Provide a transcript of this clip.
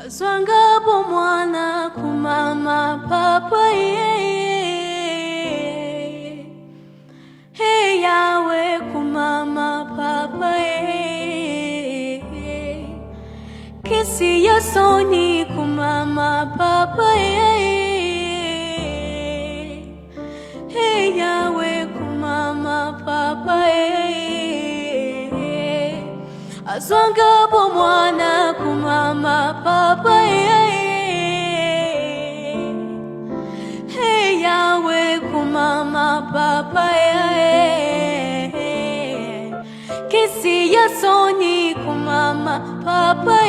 Azwangapo mwana kumama papa Hey Yahweh kumama papa Kisi yasoni kumama papa Hey Yahweh kumama papa Azwangapo mwana kumama papa Hey Yahweh kumama papa Kisi yasoni kumama papa